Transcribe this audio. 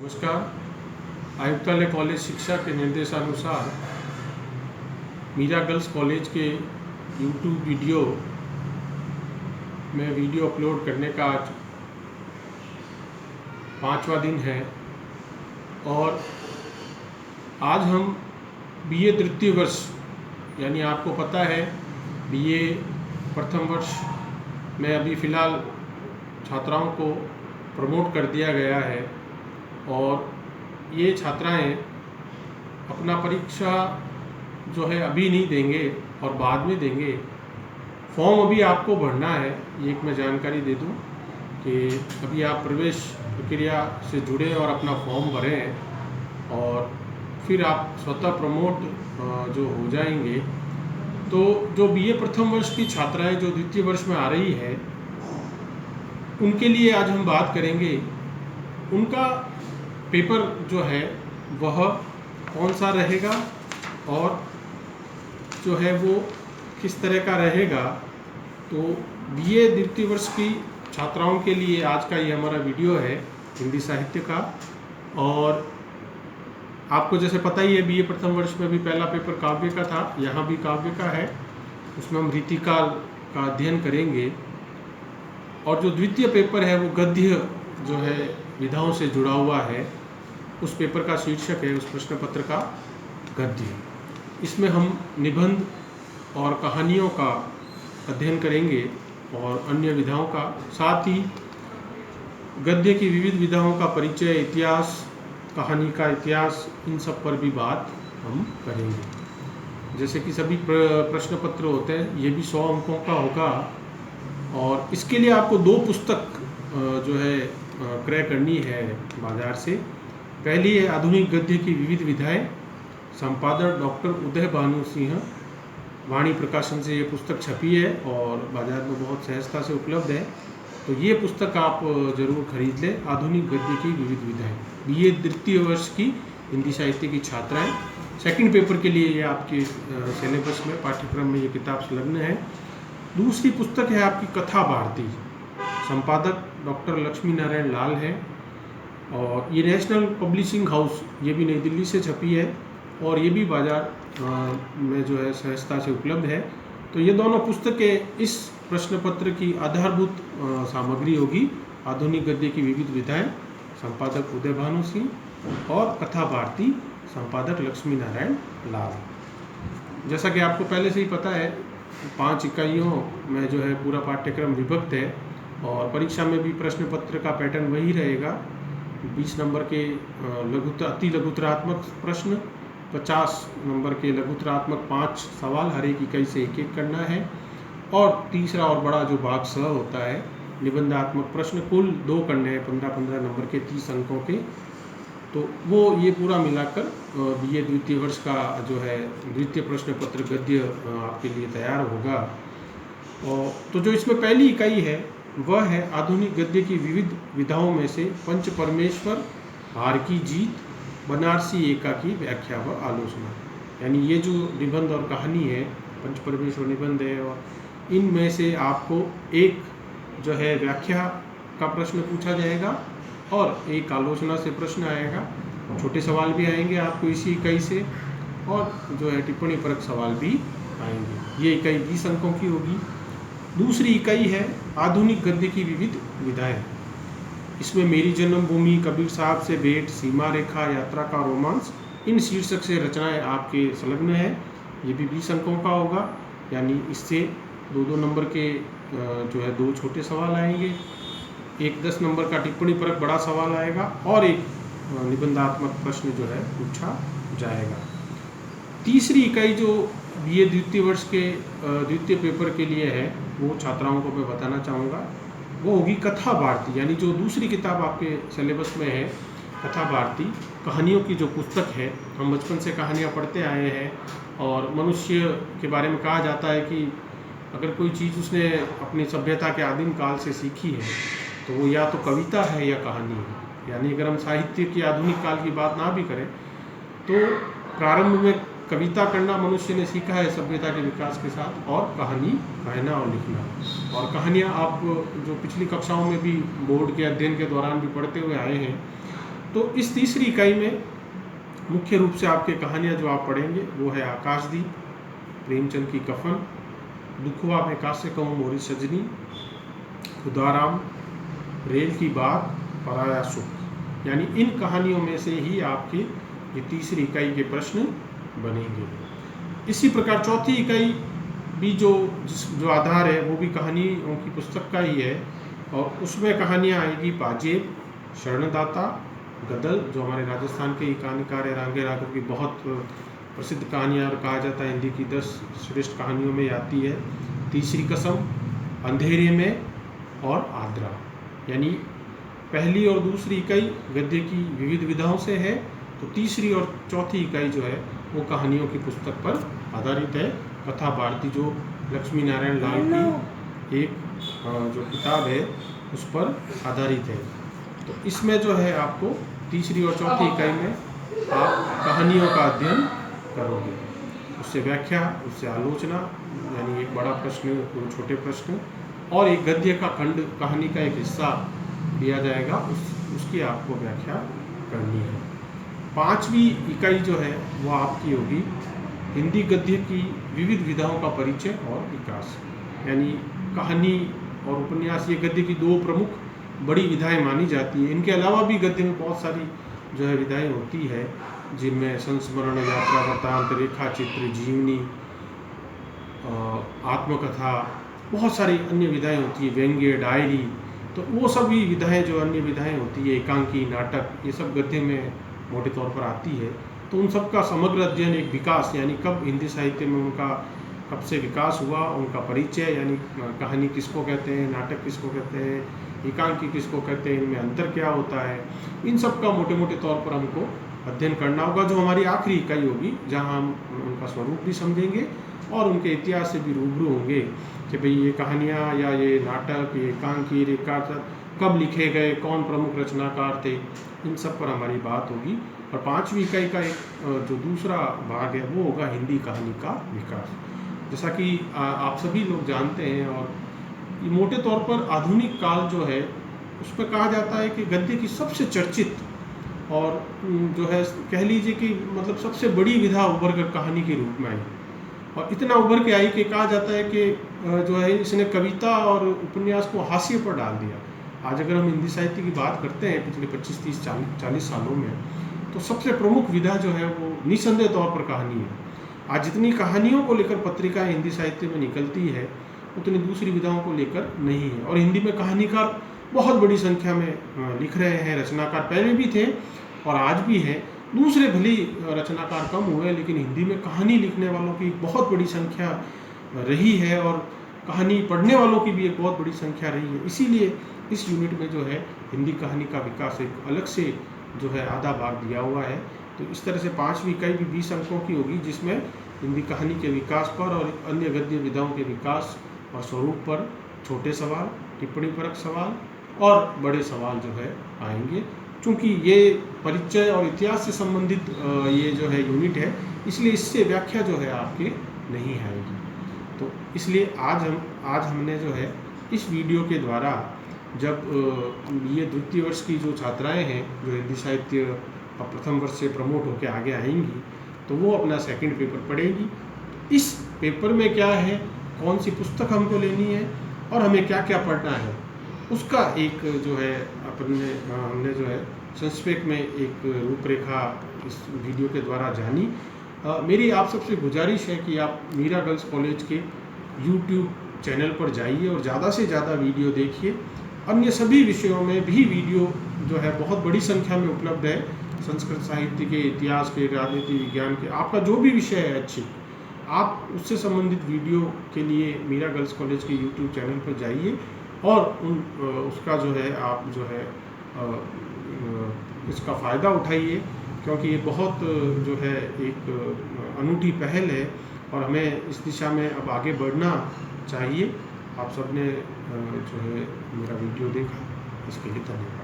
नमस्कार। आयुक्तालय कॉलेज शिक्षा के निर्देशानुसार मीरा गर्ल्स कॉलेज के यूट्यूब वीडियो में वीडियो अपलोड करने का आज 5वां दिन है और आज हम बीए तृतीय वर्ष यानी आपको पता है बीए प्रथम वर्ष में अभी फ़िलहाल छात्राओं को प्रमोट कर दिया गया है और ये छात्राएं अपना परीक्षा जो है अभी नहीं देंगे और बाद में देंगे। फॉर्म अभी आपको भरना है। ये एक मैं जानकारी दे दूं कि अभी आप प्रवेश प्रक्रिया से जुड़े और अपना फॉर्म भरें और फिर आप स्वतः प्रमोट जो हो जाएंगे। तो जो बीए प्रथम वर्ष की छात्राएं जो द्वितीय वर्ष में आ रही है उनके लिए आज हम बात करेंगे। उनका पेपर जो है वह कौन सा रहेगा और जो है वो किस तरह का रहेगा। तो बीए द्वितीय वर्ष की छात्राओं के लिए आज का ये हमारा वीडियो है हिंदी साहित्य का। और आपको जैसे पता ही है बीए प्रथम वर्ष में भी पहला पेपर काव्य का था, यहाँ भी काव्य का है। उसमें हम रीतिकाल का अध्ययन करेंगे और जो द्वितीय पेपर है वो गद्य जो है विधाओं से जुड़ा हुआ है। उस पेपर का शीर्षक है उस प्रश्न पत्र का गद्य। इसमें हम निबंध और कहानियों का अध्ययन करेंगे और अन्य विधाओं का, साथ ही गद्य की विविध विधाओं का परिचय, इतिहास, कहानी का इतिहास, इन सब पर भी बात हम करेंगे। जैसे कि सभी प्रश्न पत्र होते हैं, ये भी 100 अंकों का होगा और इसके लिए आपको 2 पुस्तक जो है क्रय करनी है बाज़ार से। पहली है आधुनिक गद्य की विविध विधाएं, संपादक डॉक्टर उदय भानु सिंह, वाणी प्रकाशन से ये पुस्तक छपी है और बाज़ार में बहुत सहजता से उपलब्ध है। तो ये पुस्तक आप ज़रूर खरीद लें, आधुनिक गद्य की विविध विधाएं। बीए द्वितीय वर्ष की हिंदी साहित्य की छात्राएं, सेकंड पेपर के लिए ये आपके सिलेबस में, पाठ्यक्रम में ये किताब संलग्न है। दूसरी पुस्तक है आपकी कथा भारती, संपादक डॉक्टर लक्ष्मी नारायण लाल है और ये नेशनल पब्लिशिंग हाउस, ये भी नई दिल्ली से छपी है और ये भी बाज़ार में जो है सहजता से उपलब्ध है। तो ये दोनों पुस्तकें इस प्रश्न पत्र की आधारभूत सामग्री होगी। आधुनिक गद्य की विविध विधाएं, संपादक उदय भानु सिंह, और कथा भारती, संपादक लक्ष्मी नारायण लाल। जैसा कि आपको पहले से ही पता है 5 इकाइयों में जो है पूरा पाठ्यक्रम विभक्त है और परीक्षा में भी प्रश्न पत्र का पैटर्न वही रहेगा। 20 नंबर के अति लघुतरात्मक प्रश्न, 50 नंबर के लघुतरात्मक 5 सवाल, हर एक इकाई से एक एक करना है। और तीसरा और बड़ा जो भाग स होता है, निबंधात्मक प्रश्न, कुल 2 करने हैं 15-15 नंबर के 30 अंकों के। तो वो ये पूरा मिलाकर बीए द्वितीय वर्ष का जो है द्वितीय प्रश्न पत्र गद्य आपके लिए तैयार होगा। और तो जो इसमें पहली इकाई है वह है आधुनिक गद्य की विविध विधाओं में से पंच परमेश्वर, हार की जीत, बनारसी एका की व्याख्या व आलोचना। यानी ये जो निबंध और कहानी है, पंच परमेश्वर निबंध है और इनमें से आपको एक जो है व्याख्या का प्रश्न पूछा जाएगा और एक आलोचना से प्रश्न आएगा। छोटे सवाल भी आएंगे आपको इसी इकाई से और जो है टिप्पणी परक सवाल भी आएंगे। ये इकाई 20 अंकों की होगी। दूसरी इकाई है आधुनिक गद्य की विविध विधाएं। इसमें मेरी जन्मभूमि, कबीर साहब से भेंट, सीमा रेखा, यात्रा का रोमांस, इन शीर्षक से रचनाएं आपके संलग्न है। ये भी 20 अंकों का होगा। यानी इससे 2-2 नंबर के जो है 2 छोटे सवाल आएंगे, एक 10 नंबर का टिप्पणी परक बड़ा सवाल आएगा और एक निबंधात्मक प्रश्न जो है पूछा जाएगा। तीसरी इकाई जो बीए द्वितीय वर्ष के द्वितीय पेपर के लिए है वो छात्राओं को मैं बताना चाहूँगा, वो होगी कथा भारती। यानी जो दूसरी किताब आपके सिलेबस में है कथा भारती, कहानियों की जो पुस्तक है। हम बचपन से कहानियाँ पढ़ते आए हैं और मनुष्य के बारे में कहा जाता है कि अगर कोई चीज़ उसने अपनी सभ्यता के आदिम काल से सीखी है तो वो या तो कविता है या कहानी है। यानी अगर हम साहित्य की आधुनिक काल की बात ना भी करें तो प्रारंभ में कविता करना मनुष्य ने सीखा है सभ्यता के विकास के साथ, और कहानी कहना और लिखना। और कहानियाँ आप जो पिछली कक्षाओं में भी बोर्ड के अध्ययन के दौरान भी पढ़ते हुए आए हैं, तो इस तीसरी इकाई में मुख्य रूप से आपके कहानियाँ जो आप पढ़ेंगे वो है आकाशदीप, प्रेमचंद की कफन, दुखवा में कासे कहूँ मोरी सजनी, खुदाराम, रेल की बात, पराया सुख। यानी इन कहानियों में से ही आपके ये तीसरी इकाई के प्रश्न बनेंगे। इसी प्रकार चौथी इकाई भी जो आधार है वो भी कहानियों की पुस्तक का ही है, और उसमें कहानियाँ आएगी पाजेब, शरणदाता, गदल जो हमारे राजस्थान के कहानीकार है रांगे राघव की बहुत प्रसिद्ध कहानियाँ और कहा जाता है हिंदी की 10 श्रेष्ठ कहानियों में आती है, तीसरी कसम, अंधेरे में और आद्रा। यानी पहली और दूसरी इकाई गद्य की विविध विधाओं से है, तो तीसरी और चौथी इकाई जो है वो कहानियों की पुस्तक पर आधारित है। कथा भारती जो लक्ष्मी नारायण लाल की एक जो किताब है उस पर आधारित है। तो इसमें जो है आपको तीसरी और चौथी इकाई में आप कहानियों का अध्ययन करोगे, उससे व्याख्या, उससे आलोचना, यानी एक बड़ा प्रश्न, दो छोटे प्रश्न और एक गद्य का खंड, कहानी का एक हिस्सा दिया जाएगा, उसकी आपको व्याख्या करनी है। पांचवी इकाई जो है वो आपकी होगी हिंदी गद्य की विविध विधाओं का परिचय और विकास। यानी कहानी और उपन्यास ये गद्य की दो प्रमुख बड़ी विधाएं मानी जाती है। इनके अलावा भी गद्य में बहुत सारी जो है विधाएं होती है, जिनमें संस्मरण, यात्रा वृत्तांत, रेखा चित्र, जीवनी, आत्मकथा, बहुत सारी अन्य विधाएं होती है, व्यंग्य, डायरी। तो वो सभी विधाएं जो अन्य विधाएं होती है, एकांकी, नाटक, ये सब गद्य में मोटे तौर पर आती है। तो उन सब का समग्र अध्ययन, एक विकास, यानी कब हिंदी साहित्य में उनका कब से विकास हुआ, उनका परिचय, यानी कहानी किसको कहते हैं, नाटक किसको कहते हैं, एकांकी किसको कहते हैं, इनमें अंतर क्या होता है, इन सब का मोटे मोटे तौर पर हमको अध्ययन करना होगा, जो हमारी आखिरी इकाई होगी, जहां हम उनका स्वरूप भी समझेंगे और उनके इतिहास से भी रूबरू होंगे कि भाई ये कहानियाँ या ये नाटक, ये एकांकी, रेखा कब लिखे गए, कौन प्रमुख रचनाकार थे, इन सब पर हमारी बात होगी। और पांचवी इकाई का एक जो दूसरा भाग है वो होगा हिंदी कहानी का विकास। जैसा कि आप सभी लोग जानते हैं, और ये मोटे तौर पर आधुनिक काल जो है उस पर कहा जाता है कि गद्य की सबसे चर्चित और जो है कह लीजिए कि मतलब सबसे बड़ी विधा उभर कर कहानी के रूप में आई, और इतना उभर के आई कि कहा जाता है कि जो है इसने कविता और उपन्यास को हाशिए पर डाल दिया। आज अगर हम हिंदी साहित्य की बात करते हैं पिछले 25, 30, 40 सालों में, तो सबसे प्रमुख विधा जो है वो निसंदेह तौर पर कहानी है। आज जितनी कहानियों को लेकर पत्रिकाएं हिंदी साहित्य में निकलती है उतनी दूसरी विधाओं को लेकर नहीं है, और हिंदी में कहानीकार बहुत बड़ी संख्या में लिख रहे हैं। रचनाकार पहले भी थे और आज भी हैं, दूसरे भली रचनाकार कम हुए, लेकिन हिंदी में कहानी लिखने वालों की बहुत बड़ी संख्या रही है और कहानी पढ़ने वालों की भी एक बहुत बड़ी संख्या रही है। इसीलिए इस यूनिट में जो है हिंदी कहानी का विकास एक अलग से जो है आधा भाग दिया हुआ है। तो इस तरह से पांचवी इकाई भी 20 अंकों की होगी, जिसमें हिंदी कहानी के विकास पर और अन्य गद्य विधाओं के विकास और स्वरूप पर छोटे सवाल, टिप्पणी परक सवाल और बड़े सवाल जो है आएंगे। चूँकि ये परिचय और इतिहास से संबंधित ये जो है यूनिट है, इसलिए इससे व्याख्या जो है आपके नहीं आएगी। तो इसलिए आज हमने जो है इस वीडियो के द्वारा, जब ये द्वितीय वर्ष की जो छात्राएं हैं जो हिंदी साहित्य प्रथम वर्ष से प्रमोट होकर आगे आएंगी, तो वो अपना सेकंड पेपर पढ़ेंगी। इस पेपर में क्या है, कौन सी पुस्तक हमको लेनी है और हमें क्या क्या पढ़ना है, उसका एक जो है हमने जो है संक्षेप में एक रूपरेखा इस वीडियो के द्वारा जानी। मेरी आप सबसे गुजारिश है कि आप मीरा गर्ल्स कॉलेज के YouTube चैनल पर जाइए और ज़्यादा से ज़्यादा वीडियो देखिए। अन्य सभी विषयों में भी वीडियो जो है बहुत बड़ी संख्या में उपलब्ध है, संस्कृत साहित्य के, इतिहास के, राजनीति विज्ञान के, आपका जो भी विषय है अच्छी, आप उससे संबंधित वीडियो के लिए मीरा गर्ल्स कॉलेज के YouTube चैनल पर जाइए और उसका जो है आप जो है इसका फ़ायदा उठाइए, क्योंकि ये बहुत जो है एक अनूठी पहल है और हमें इस दिशा में अब आगे बढ़ना चाहिए। आप सबने जो है मेरा वीडियो देखा, इसके लिए धन्यवाद।